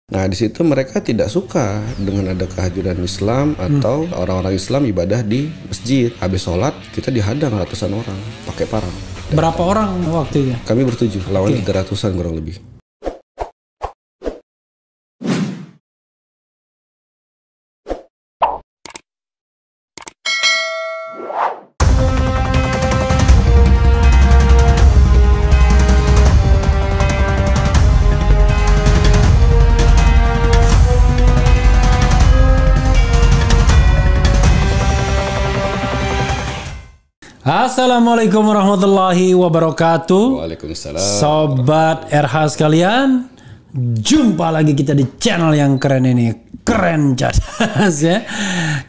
Nah, di situ mereka tidak suka dengan ada kehadiran Islam atau orang-orang Islam ibadah di masjid. Habis sholat, kita dihadang ratusan orang pakai parang. Berapa orang waktu itu? Kami bertujuh, lawan 300-an kurang lebih. Assalamualaikum warahmatullahi wabarakatuh. Waalaikumsalam. Sobat RH sekalian, jumpa lagi kita di channel yang keren ini. Keren cadas ya.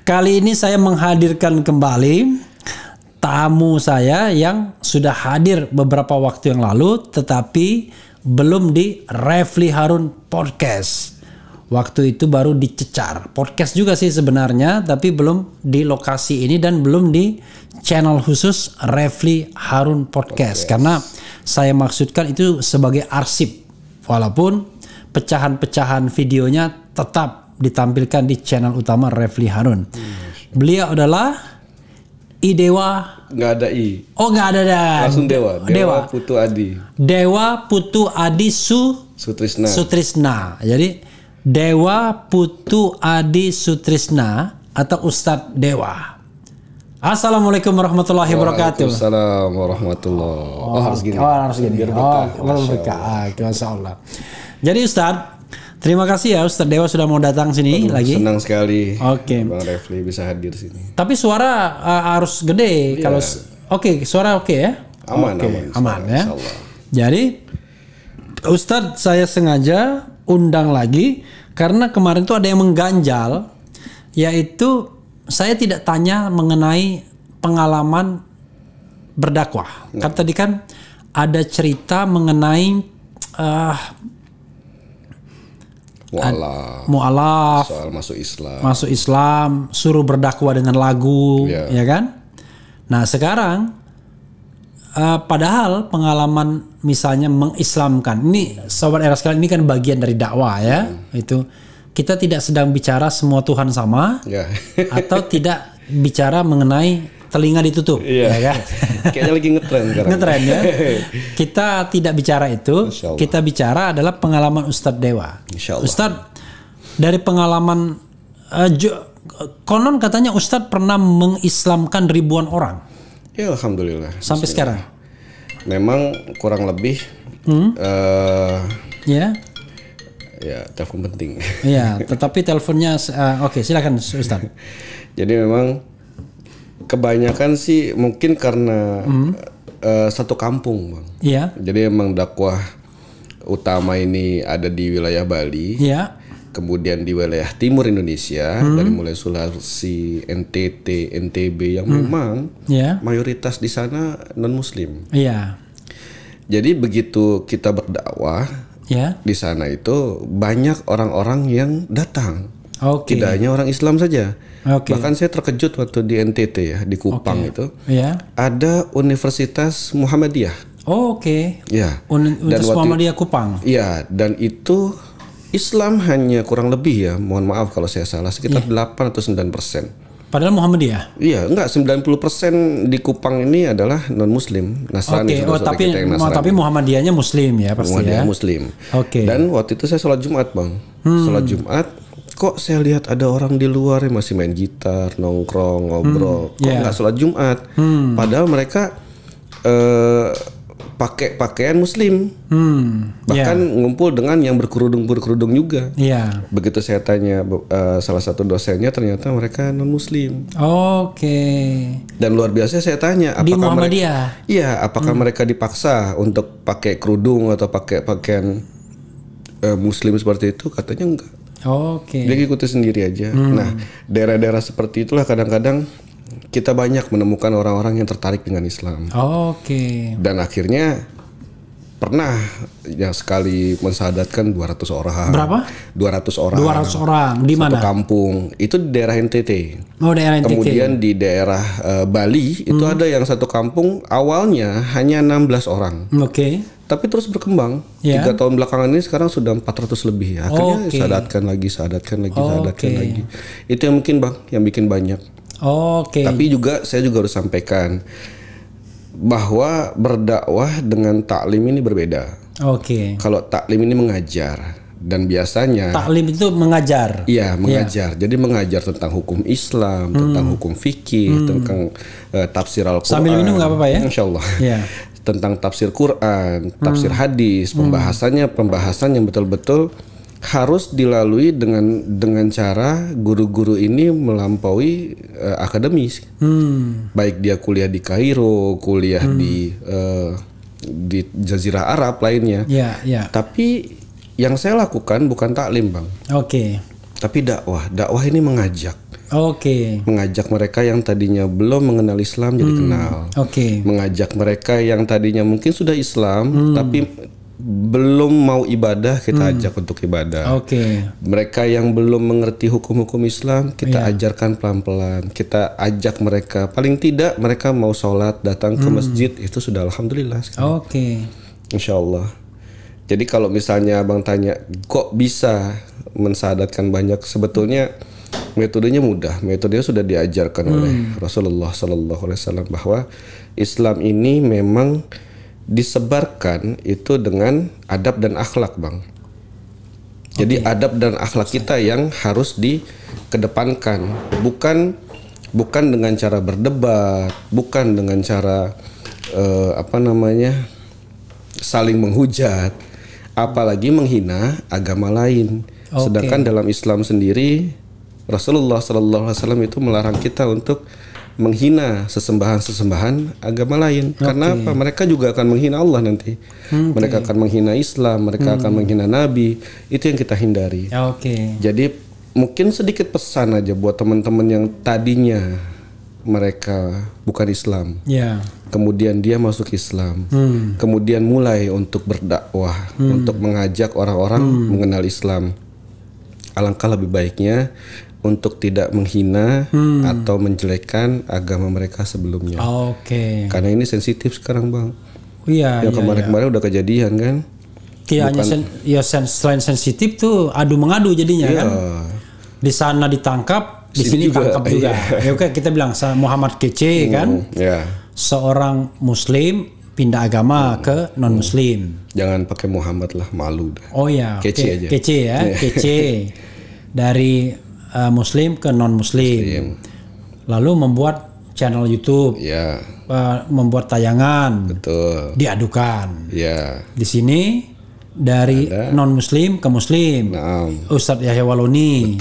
Kali ini saya menghadirkan kembali tamu saya yang sudah hadir beberapa waktu yang lalu, tetapi belum di Refli Harun Podcast. Waktu itu baru dicecar. Podcast juga sih sebenarnya, tapi belum di lokasi ini dan belum di channel khusus Refli Harun Podcast. Karena saya maksudkan itu sebagai arsip. Walaupun pecahan-pecahan videonya tetap ditampilkan di channel utama Refli Harun. Beliau adalah Idewa. Nggak ada I. Oh, nggak ada dah. Langsung Dewa. Dewa Putu Adi. Dewa Putu Adi Sutrisna. Jadi Dewa Putu Adi Sutrisna atau Ustadz Dewa. Assalamualaikum warahmatullahi wabarakatuh. Waalaikumsalam warahmatullahi. Oh, harus gini. Oh, harus gini. Biar berkah. Masya Allah. Jadi Ustadz, terima kasih ya Ustadz Dewa sudah mau datang sini lagi. Senang sekali. Oke. Bang Refli bisa hadir sini. Tapi suara harus gede. Kalau suara oke ya. Aman ya. Insyaallah. Jadi Ustadz saya sengaja undang lagi karena kemarin tuh ada yang mengganjal, yaitu saya tidak tanya mengenai pengalaman berdakwah. Kan tadi kan ada cerita mengenai mu'alaf, soal masuk Islam, suruh berdakwah dengan lagu, ya kan? Nah sekarang padahal pengalaman misalnya mengislamkan, ini sobat era sekalian, ini kan bagian dari dakwah ya. Itu kita tidak sedang bicara semua Tuhan sama, atau tidak bicara mengenai telinga ditutup, ya kan? Kayaknya lagi ngetren sekarang. Ngetren ya. Kita tidak bicara itu, kita bicara adalah pengalaman Ustadz Dewa. Ustadz, dari pengalaman konon katanya Ustadz pernah mengislamkan ribuan orang. Ya alhamdulillah. Sampai sekarang. Memang kurang lebih. Ya. Ya telepon penting. Iya, tetapi teleponnya oke, silakan Ustaz. Jadi memang kebanyakan sih mungkin karena satu kampung, Bang. Iya. Jadi emang dakwah utama ini ada di wilayah Bali. Iya. Kemudian di wilayah timur Indonesia, dari mulai Sulawesi, NTT, NTB yang memang mayoritas di sana non Muslim. Iya. Jadi begitu kita berdakwah di sana itu banyak orang-orang yang datang. Tidak hanya orang Islam saja. Bahkan saya terkejut waktu di NTT ya, di Kupang itu ada Universitas Muhammadiyah. Ya. Universitas Muhammadiyah Kupang. Iya, dan itu Islam hanya kurang lebih ya, mohon maaf kalau saya salah, sekitar 8 atau 9%. Padahal Muhammadiyah? Iya, enggak, 90% di Kupang ini adalah non-muslim, Nasrani. Tapi Muhammadiyahnya muslim ya pasti. Muhammadiyah muslim. Dan waktu itu saya sholat Jumat, Bang. Sholat Jumat, kok saya lihat ada orang di luar yang masih main gitar, nongkrong, ngobrol. Kok nggak sholat Jumat? Padahal mereka pakai pakaian muslim, bahkan ngumpul dengan yang berkerudung juga. Begitu saya tanya salah satu dosennya, ternyata mereka non muslim. Dan luar biasa saya tanya, apakah mereka, apakah mereka dipaksa untuk pakai kerudung atau pakai pakaian muslim seperti itu? Katanya enggak. Dia ikuti sendiri aja. Nah, daerah-daerah seperti itulah kadang-kadang kita banyak menemukan orang-orang yang tertarik dengan Islam. Dan akhirnya pernah yang sekali mensahadatkan 200 orang. Berapa? 200 orang. 200 orang. Di mana? Satu kampung. Itu di daerah NTT. Daerah NTT. Kemudian di daerah Bali itu ada yang satu kampung awalnya hanya 16 orang. Tapi terus berkembang. 3 tahun belakangan ini sekarang sudah 400 lebih. Akhirnya sadatkan lagi. Itu yang mungkin Bang, yang bikin banyak. Tapi juga saya juga harus sampaikan bahwa berdakwah dengan taklim ini berbeda. Kalau taklim ini mengajar. Dan biasanya taklim itu mengajar. Iya, mengajar. Jadi mengajar tentang hukum Islam, tentang hukum fikih, tentang tafsir Al-Qur'an. Sambil minum nggak apa-apa ya? Insyaallah. Tentang tafsir Quran, tafsir hadis, pembahasan yang betul-betul harus dilalui dengan cara guru-guru ini melampaui akademis. Baik dia kuliah di Kairo, kuliah di Jazirah Arab lainnya. Tapi yang saya lakukan bukan taklim Bang. Tapi dakwah. Dakwah ini mengajak. Mengajak mereka yang tadinya belum mengenal Islam jadi kenal. Mengajak mereka yang tadinya mungkin sudah Islam tapi belum mau ibadah, kita ajak untuk ibadah. Mereka yang belum mengerti hukum-hukum Islam kita ajarkan pelan-pelan. Kita ajak mereka, paling tidak mereka mau sholat datang ke masjid, itu sudah alhamdulillah. Insya Allah. Jadi kalau misalnya Abang tanya, kok bisa mensadatkan banyak? Sebetulnya metodenya mudah. Metodenya sudah diajarkan oleh Rasulullah SAW bahwa Islam ini memang disebarkan itu dengan adab dan akhlak, Bang. Jadi adab dan akhlak kita yang harus dikedepankan, bukan dengan cara berdebat, bukan dengan cara saling menghujat. Apalagi menghina agama lain. Sedangkan dalam Islam sendiri Rasulullah SAW itu melarang kita untuk menghina sesembahan agama lain. Karena apa? Mereka juga akan menghina Allah nanti. Mereka akan menghina Islam, mereka akan menghina Nabi. Itu yang kita hindari. Jadi mungkin sedikit pesan aja buat teman-teman yang tadinya mereka bukan Islam. Kemudian dia masuk Islam, kemudian mulai untuk berdakwah, untuk mengajak orang-orang mengenal Islam. Alangkah lebih baiknya untuk tidak menghina atau menjelekkan agama mereka sebelumnya. Karena ini sensitif sekarang, Bang. Yang kemarin-kemarin udah kejadian kan. Selain sensitif tuh adu mengadu jadinya kan. Di sana ditangkap, di sini tangkap juga. Kita bilang Muhammad kece kan. Seorang Muslim pindah agama ke non Muslim. Jangan pakai Muhammad lah, malu dah. Kece aja. Kece ya, kece dari Muslim ke non Muslim. Lalu membuat channel YouTube, membuat tayangan, diadukan. Di sini dari non Muslim ke Muslim. Ustadz Yahya Waloni.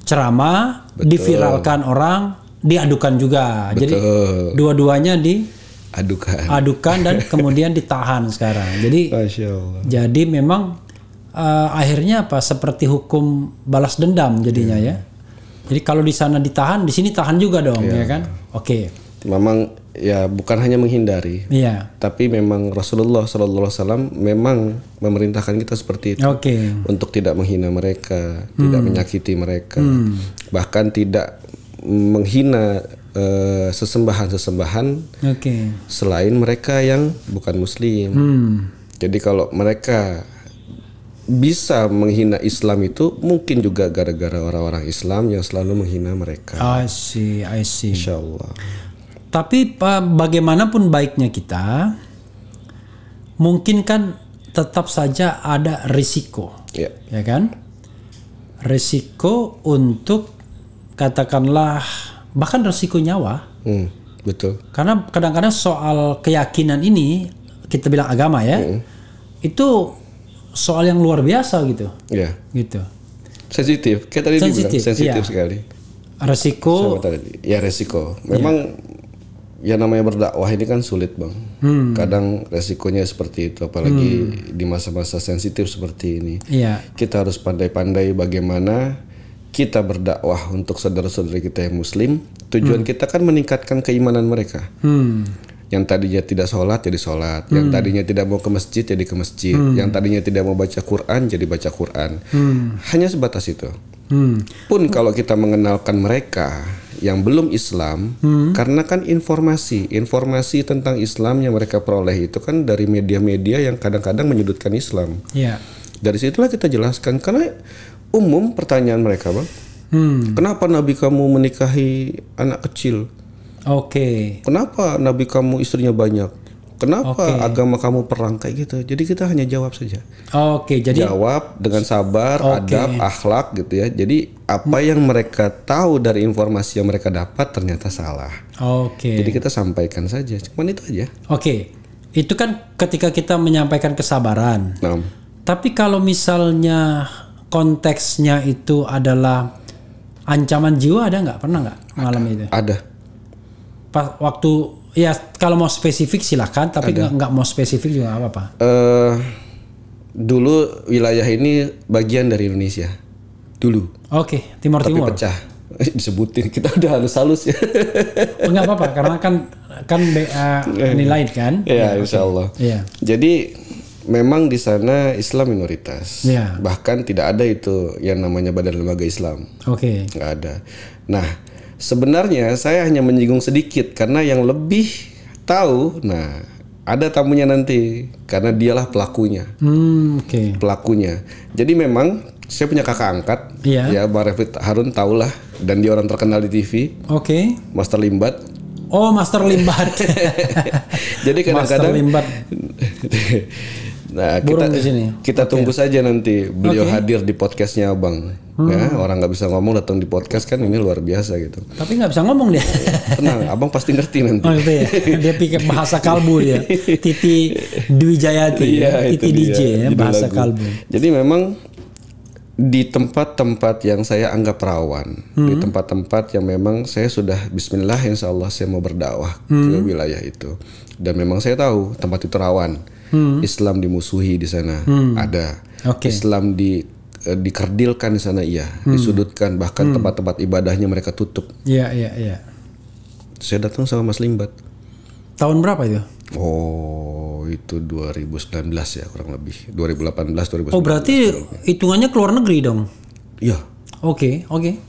Ceramah, diviralkan orang. Diadukan juga. Jadi dua-duanya diadukan dan kemudian ditahan sekarang. Jadi Masya Allah. Jadi memang akhirnya seperti hukum balas dendam jadinya ya. Jadi kalau di sana ditahan, di sini tahan juga dong, ya kan? Memang ya bukan hanya menghindari. Tapi memang Rasulullah SAW memang memerintahkan kita seperti itu. Untuk tidak menghina mereka, tidak menyakiti mereka. Bahkan tidak menghina sesembahan selain mereka yang bukan Muslim. Jadi kalau mereka bisa menghina Islam itu mungkin juga gara-gara orang-orang Islam yang selalu menghina mereka. I see. Insya Allah. Tapi bagaimanapun baiknya kita, mungkin kan tetap saja ada risiko, ya kan? Risiko untuk katakanlah bahkan resiko nyawa. Betul. Karena kadang-kadang soal keyakinan ini kita bilang agama ya, itu soal yang luar biasa gitu. Gitu. Sensitif. Kayak tadi dibilang sensitif sekali. Resiko. Resiko. Memang ya namanya berdakwah ini kan sulit, Bang. Kadang resikonya seperti itu, apalagi di masa-masa sensitif seperti ini. Kita harus pandai-pandai bagaimana kita berdakwah untuk saudara-saudara kita yang Muslim. Tujuan kita kan meningkatkan keimanan mereka. Yang tadinya tidak sholat jadi sholat, yang tadinya tidak mau ke masjid jadi ke masjid, yang tadinya tidak mau baca Quran jadi baca Quran. Hanya sebatas itu. Pun kalau kita mengenalkan mereka yang belum Islam, karena kan informasi tentang Islam yang mereka peroleh itu kan dari media-media yang kadang-kadang menyudutkan Islam. Yeah. Dari situlah kita jelaskan, karena umum pertanyaan mereka, Bang. Kenapa Nabi kamu menikahi anak kecil? Oke. Kenapa Nabi kamu istrinya banyak? Kenapa agama kamu perang kayak gitu? Jadi kita hanya jawab saja. Oke, jadi jawab dengan sabar, adab, akhlak gitu ya. Jadi apa yang mereka tahu dari informasi yang mereka dapat ternyata salah. Oke. Jadi kita sampaikan saja. Cuman itu aja. Oke. Itu kan ketika kita menyampaikan kesabaran. Nah. Tapi kalau misalnya konteksnya itu adalah ancaman jiwa, ada nggak? Pernah nggak mengalami itu? Ada. Pas waktu ya kalau mau spesifik silahkan, tapi nggak mau spesifik juga nggak apa-apa. Dulu wilayah ini bagian dari Indonesia. Dulu. Oke, Timur. Tapi pecah. Disebutin, kita udah halus-halus ya. Nggak apa-apa, karena kan ini lain kan. Ya, insya Allah. Ya. Jadi memang di sana Islam minoritas. Ya. Bahkan tidak ada itu yang namanya badan lembaga Islam. Oke. Nggak ada. Nah, sebenarnya saya hanya menyinggung sedikit karena yang lebih tahu, nah ada tamunya nanti karena dialah pelakunya. Pelakunya. Jadi memang saya punya kakak angkat, ya Bang Refit Harun tahulah, dan dia orang terkenal di TV. Master Limbat. Oh, Master Limbat. Jadi kadang-kadang. Master Limbat. Nah, kita tunggu saja nanti beliau hadir di podcastnya Abang. Ya, orang nggak bisa ngomong datang di podcast kan ini luar biasa gitu. Tapi nggak bisa ngomong dia. Tenang, Abang pasti ngerti nanti. Oh itu ya. Dia pikir bahasa kalbu dia. Titi Dwi Jayati, Titi DJ ya, bahasa kalbu. Jadi memang di tempat-tempat yang saya anggap rawan, di tempat-tempat yang memang saya sudah Bismillah, insya Allah saya mau berdakwah ke wilayah itu, dan memang saya tahu tempat itu rawan. Islam dimusuhi di sana, ada. Islam dikerdilkan di sana, iya, disudutkan, bahkan tempat-tempat ibadahnya mereka tutup. Iya. Saya datang sama Mas Limbat. Tahun berapa itu? Oh, itu 2019 ya kurang lebih. 2018, 2019. Oh, berarti hitungannya keluar negeri dong? Iya. Oke.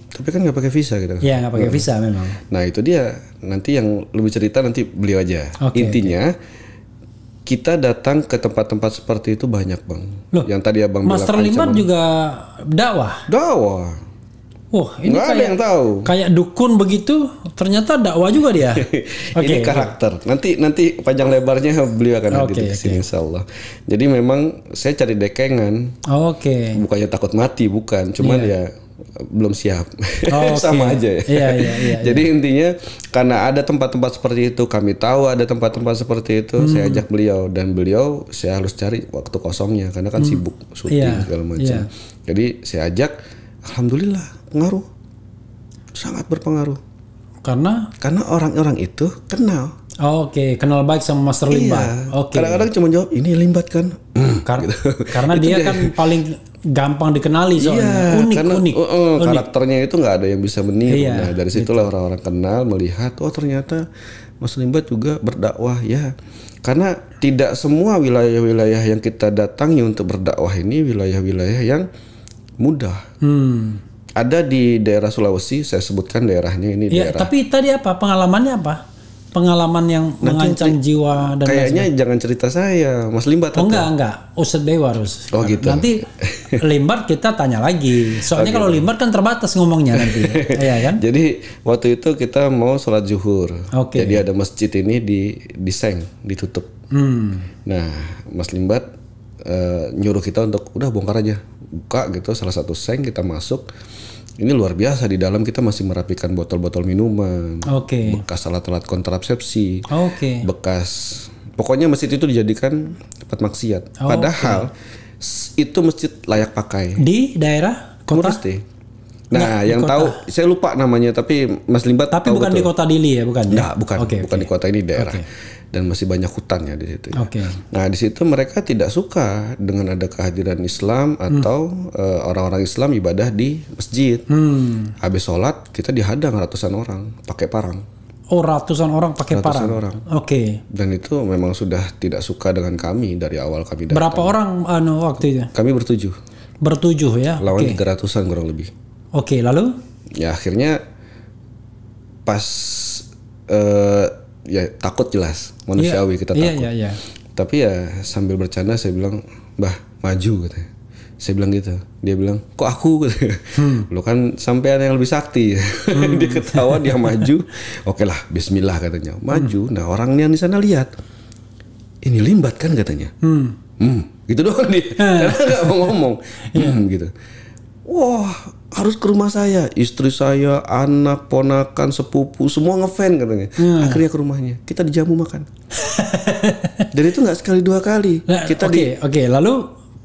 Tapi kan nggak pakai visa gitu. Iya, nggak pakai visa memang. Nah itu dia. Nanti yang lebih cerita nanti beliau aja. Intinya. Kita datang ke tempat-tempat seperti itu banyak, Bang. Loh, yang tadi Abang bilang. Master Limbat juga dakwah. Wah, ini nggak ada yang tahu. Kayak dukun begitu, ternyata dakwah juga dia. Ini karakter. Nanti panjang lebarnya beliau akan hadir di sini, insyaallah. Jadi memang saya cari dekengan. Bukannya takut mati, bukan. Cuman ya belum siap. Sama aja ya. Iya. Jadi intinya karena ada tempat-tempat seperti itu, kami tahu ada tempat-tempat seperti itu, saya ajak beliau, dan beliau saya harus cari waktu kosongnya karena kan sibuk syuting segala macam. Jadi saya ajak, alhamdulillah pengaruh, sangat berpengaruh. Karena orang-orang itu kenal. Kenal baik sama Master Limbat. Kadang-kadang cuma jawab ini Limbat kan. Karena dia kan paling gampang dikenali soalnya. Unik. Karakternya itu nggak ada yang bisa meniru. Nah dari situlah orang-orang kenal, melihat ternyata Mas Limbat juga berdakwah ya. Karena tidak semua wilayah-wilayah yang kita datangi untuk berdakwah ini wilayah-wilayah yang mudah. Ada di daerah Sulawesi, saya sebutkan daerahnya ini daerah. Tapi tadi apa pengalamannya apa? Pengalaman yang mengancam jiwa dan kayaknya jangan cerita saya, Mas Limbat. Enggak. Ustadz Dewa harus. Gitu. Nanti Limbat kita tanya lagi. Soalnya kalau Limbat kan terbatas ngomongnya nanti. Iya kan? Jadi waktu itu kita mau sholat zuhur. Jadi ada masjid ini di seng, ditutup. Nah, Mas Limbat nyuruh kita untuk udah bongkar aja, buka gitu salah satu seng, kita masuk. Ini luar biasa, di dalam kita masih merapikan botol-botol minuman, bekas alat-alat kontrasepsi, bekas, pokoknya masjid itu dijadikan tempat maksiat. Padahal itu masjid layak pakai. Di daerah kota? Nah, yang tahu saya lupa namanya, tapi Mas Limbat tapi tahu bukan betul. Di kota Dili ya, bukan? Nah, bukan di kota ini, daerah. Dan masih banyak hutannya di situ. Ya. Nah, di situ mereka tidak suka dengan ada kehadiran Islam atau orang-orang Islam ibadah di masjid. Habis sholat kita dihadang ratusan orang pakai parang. Ratusan orang pakai parang. Dan itu memang sudah tidak suka dengan kami dari awal kami datang. Berapa orang waktu itu? Kami bertujuh. Bertujuh ya. Lawan 300-an kurang lebih. Lalu? Ya akhirnya pas ya takut jelas manusiawi kita takut. Iya. Tapi ya sambil bercanda saya bilang, "Mbah, maju," katanya. Saya bilang gitu. Dia bilang, "Kok aku?" Lo kan sampai ada yang lebih sakti. Dia ketawa, dia maju. Oke lah, bismillah katanya. Maju. Nah, orangnya di sana lihat. Ini Limbat kan katanya. Gitu doang dia. Karena nggak mau ngomong. Gitu. Wah, harus ke rumah saya. Istri saya, anak, ponakan, sepupu, semua ngefan katanya. Akhirnya ke rumahnya. Kita dijamu makan. Dan itu nggak sekali dua kali. Nah, Oke. Lalu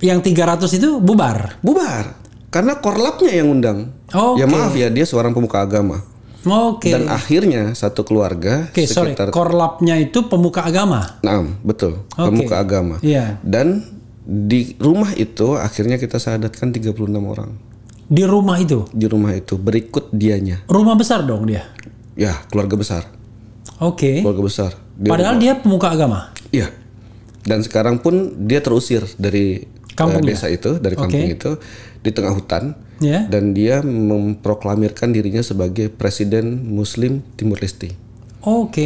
yang 300 itu bubar? Bubar. Karena korlapnya yang undang. Ya maaf ya, dia seorang pemuka agama. Dan akhirnya satu keluarga sekitar... Korlapnya itu pemuka agama? Nah, betul. Pemuka agama. Dan di rumah itu akhirnya kita syahadatkan 36 orang. Di rumah itu? Di rumah itu, berikut dianya. Rumah besar dong dia? Ya, keluarga besar. Keluarga besar. Padahal dia pemuka agama? Iya. Dan sekarang pun dia terusir dari desa itu, dari kampung itu, di tengah hutan. Dan dia memproklamirkan dirinya sebagai Presiden Muslim Timur Leste.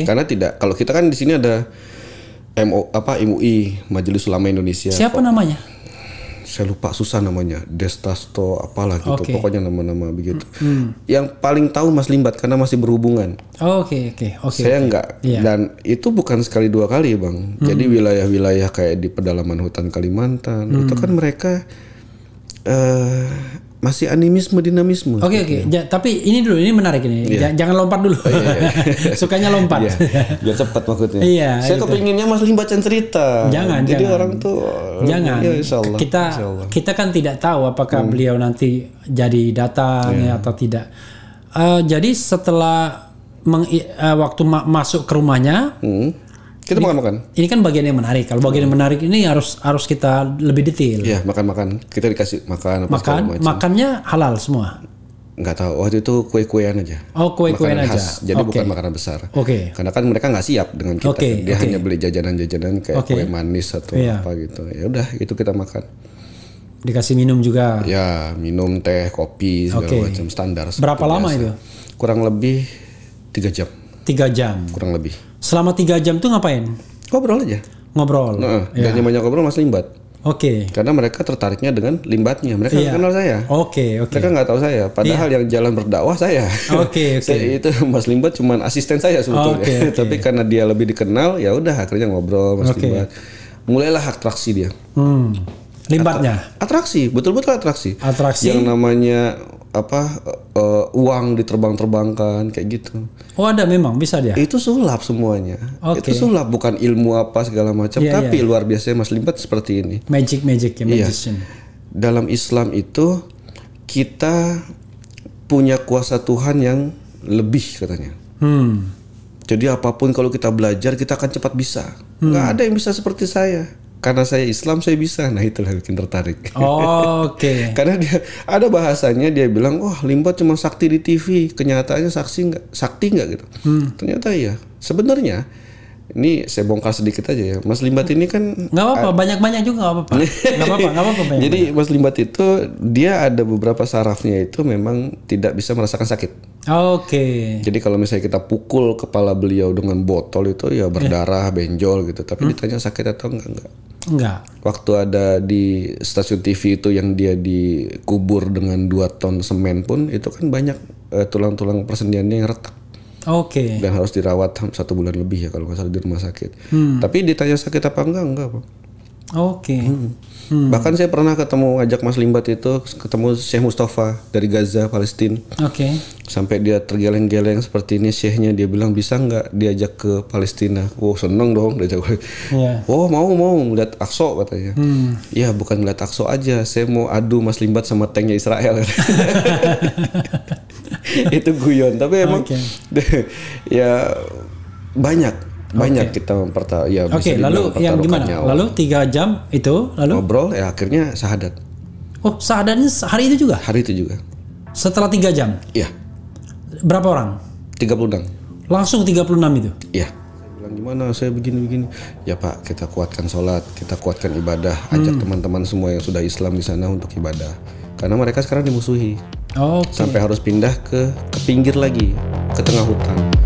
Karena kalau kita kan di sini ada MUI, Majelis Ulama Indonesia. Siapa namanya? Saya lupa, susah namanya, Destasto apalah gitu, pokoknya nama-nama begitu. Yang paling tahu Mas Limbat karena masih berhubungan. Saya enggak. Dan itu bukan sekali dua kali, Bang. Jadi wilayah-wilayah kayak di pedalaman hutan Kalimantan itu kan mereka masih animisme dinamisme. Tapi ini dulu, ini menarik ini. Jangan lompat dulu. Sukanya lompat. Biar cepat maksudnya. Saya kepinginnya Mas Limbat yang cerita. Jadi orang tuh jangan. Ya, insyaAllah. Kita kan tidak tahu apakah beliau nanti jadi datang atau tidak. Jadi setelah waktu masuk ke rumahnya, kita makan. Ini kan bagian yang menarik. Kalau bagian yang menarik ini harus kita lebih detail. Iya, makan. Kita dikasih makan. Makannya halal semua. Nggak tahu. Waktu itu kue-kuean aja. Kue-kuean aja. Jadi bukan makanan besar. Karena kan mereka nggak siap dengan kita. Dia hanya beli jajanan-jajanan kayak kue manis atau apa gitu. Ya udah, itu kita makan. Dikasih minum juga. Ya, minum teh, kopi segala macam standar. Berapa lama itu? Kurang lebih 3 jam. 3 jam. Kurang lebih. Selama 3 jam tuh ngapain? Ngobrol aja. Ngobrol. Dan yang banyak ngobrol Mas Limbat. Karena mereka tertariknya dengan Limbatnya. Mereka nggak kenal saya. Mereka nggak tahu saya. Padahal yang jalan berdakwah saya. Saya itu Mas Limbat cuma asisten saya sebetulnya. Tapi karena dia lebih dikenal, ya udah akhirnya ngobrol Mas Limbat. Mulailah atraksi dia. Limbatnya. Atraksi, betul-betul atraksi. Yang namanya uang diterbang-terbangkan kayak gitu. Ada memang bisa dia. Itu sulap semuanya. Itu sulap, bukan ilmu apa segala macam, tapi luar biasa Mas Limbat seperti ini. Magic ya, magician. Dalam Islam itu kita punya kuasa Tuhan yang lebih katanya. Jadi apapun kalau kita belajar kita akan cepat bisa. Nggak ada yang bisa seperti saya. Karena saya Islam saya bisa. Nah itulah bikin tertarik. Karena dia ada bahasanya, dia bilang, Limbat cuma sakti di TV, kenyataannya sakti nggak gitu. Ternyata iya. Sebenarnya ini saya bongkar sedikit aja ya. Mas Limbat ini kan nggak apa-apa, banyak juga nggak apa-apa. Nggak apa-apa. Jadi Mas Limbat itu dia ada beberapa sarafnya itu memang tidak bisa merasakan sakit. Jadi kalau misalnya kita pukul kepala beliau dengan botol itu ya berdarah, benjol gitu. Tapi ditanya sakit atau enggak. Waktu ada di stasiun TV itu yang dia dikubur dengan 2 ton semen pun itu kan banyak tulang-tulang persendiannya yang retak. Dan harus dirawat 1 bulan lebih ya kalau nggak salah di rumah sakit. Tapi ditanya sakit apa enggak Pak. Bahkan saya pernah ngajak Mas Limbat itu ketemu Syekh Mustafa dari Gaza, Palestina. Sampai dia tergeleng-geleng seperti ini, Syekhnya dia bilang bisa nggak diajak ke Palestina. Seneng dong diajak. Mau lihat Aqsa katanya. Iya, bukan lihat Aqsa aja, saya mau adu Mas Limbat sama tanknya Israel. Itu guyon, tapi emang ya banyak kita lalu yang gimana? Lalu 3 jam itu ngobrol ya akhirnya syahadat. Syahadatnya hari itu juga? Hari itu juga. Setelah 3 jam? Iya. Berapa orang? 36. Langsung 36 itu? Iya. Saya bilang gimana? Saya begini. Ya Pak, kita kuatkan sholat, kita kuatkan ibadah, ajak teman-teman semua yang sudah Islam di sana untuk ibadah. Karena mereka sekarang dimusuhi. Sampai harus pindah ke pinggir lagi. ke tengah hutan.